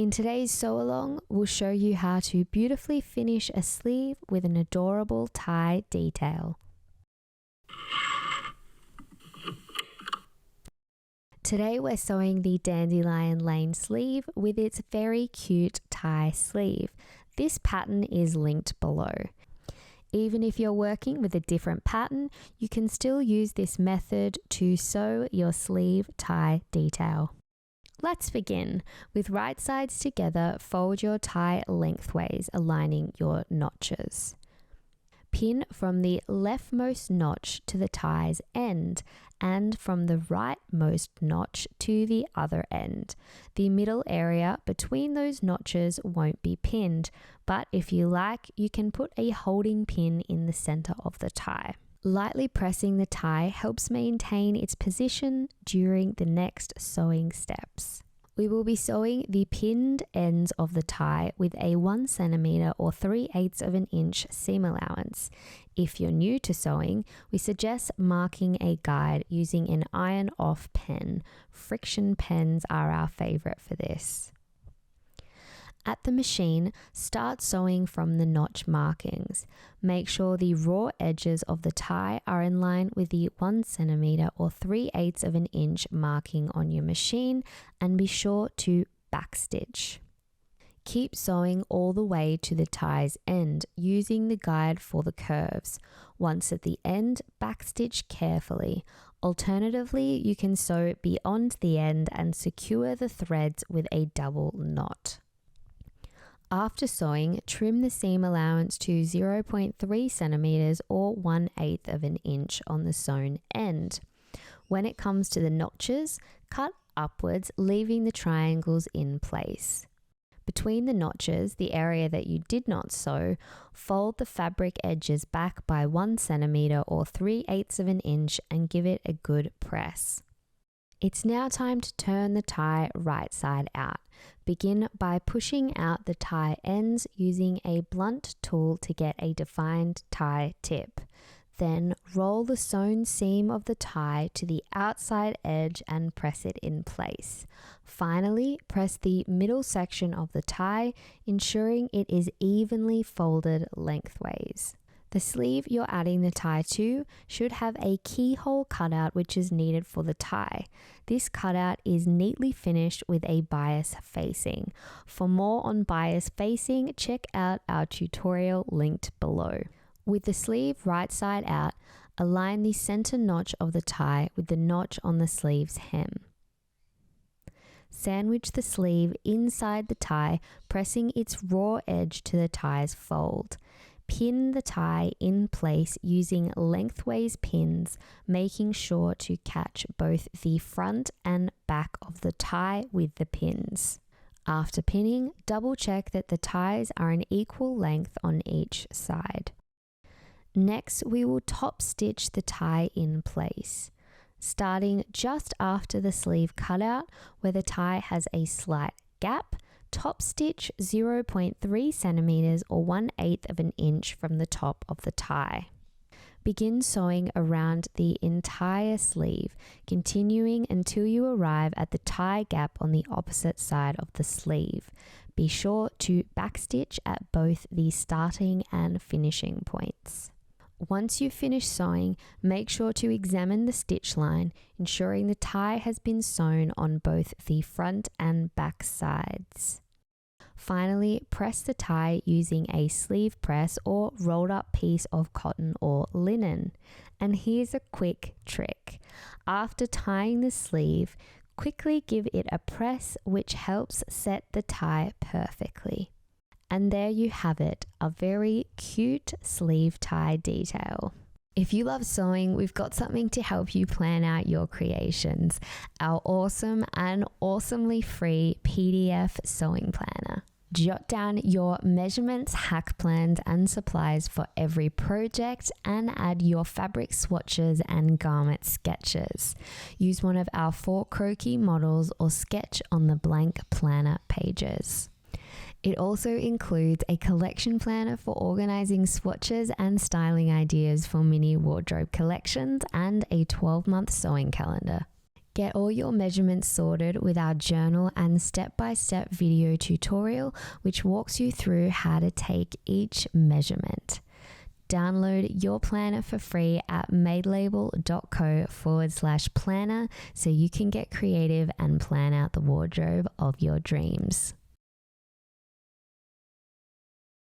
In today's sew along, we'll show you how to beautifully finish a sleeve with an adorable tie detail. Today we're sewing the Dandelion Lane sleeve with its very cute tie sleeve. This pattern is linked below. Even if you're working with a different pattern, you can still use this method to sew your sleeve tie detail. Let's begin. With right sides together, fold your tie lengthways, aligning your notches. Pin from the leftmost notch to the tie's end and from the rightmost notch to the other end. The middle area between those notches won't be pinned, but if you like, you can put a holding pin in the center of the tie. Lightly pressing the tie helps maintain its position during the next sewing steps. We will be sewing the pinned ends of the tie with a 1 cm or 3/8 of an inch seam allowance. If you're new to sewing, we suggest marking a guide using an iron-off pen. Friction pens are our favorite for this. At the machine, start sewing from the notch markings. Make sure the raw edges of the tie are in line with the 1 cm or 3/8 of an inch marking on your machine, and be sure to backstitch. Keep sewing all the way to the tie's end using the guide for the curves. Once at the end, backstitch carefully. Alternatively, you can sew beyond the end and secure the threads with a double knot. After sewing, trim the seam allowance to 0.3 cm or 1/8 of an inch on the sewn end. When it comes to the notches, cut upwards, leaving the triangles in place. Between the notches, the area that you did not sew, fold the fabric edges back by 1 cm or 3/8 of an inch and give it a good press. It's now time to turn the tie right side out. Begin by pushing out the tie ends using a blunt tool to get a defined tie tip. Then roll the sewn seam of the tie to the outside edge and press it in place. Finally, press the middle section of the tie, ensuring it is evenly folded lengthways. The sleeve you're adding the tie to should have a keyhole cutout which is needed for the tie. This cutout is neatly finished with a bias facing. For more on bias facing, check out our tutorial linked below. With the sleeve right side out, align the center notch of the tie with the notch on the sleeve's hem. Sandwich the sleeve inside the tie, pressing its raw edge to the tie's fold. Pin the tie in place using lengthways pins, making sure to catch both the front and back of the tie with the pins. After pinning, double check that the ties are an equal length on each side. Next, we will top stitch the tie in place. Starting just after the sleeve cutout, where the tie has a slight gap, top stitch 0.3 cm or 1/8 of an inch from the top of the tie. Begin sewing around the entire sleeve, continuing until you arrive at the tie gap on the opposite side of the sleeve. Be sure to backstitch at both the starting and finishing points. Once you've finished sewing, make sure to examine the stitch line, ensuring the tie has been sewn on both the front and back sides. Finally, press the tie using a sleeve press or rolled up piece of cotton or linen. And here's a quick trick. After tying the sleeve, quickly give it a press, which helps set the tie perfectly. And there you have it, a very cute sleeve tie detail. If you love sewing, we've got something to help you plan out your creations. Our awesome and awesomely free PDF sewing planner. Jot down your measurements, hack plans, and supplies for every project, and add your fabric swatches and garment sketches. Use one of our 4 croquis models or sketch on the blank planner pages. It also includes a collection planner for organizing swatches and styling ideas for mini wardrobe collections, and a 12-month sewing calendar. Get all your measurements sorted with our journal and step-by-step video tutorial, which walks you through how to take each measurement. Download your planner for free at madelabel.co/planner so you can get creative and plan out the wardrobe of your dreams.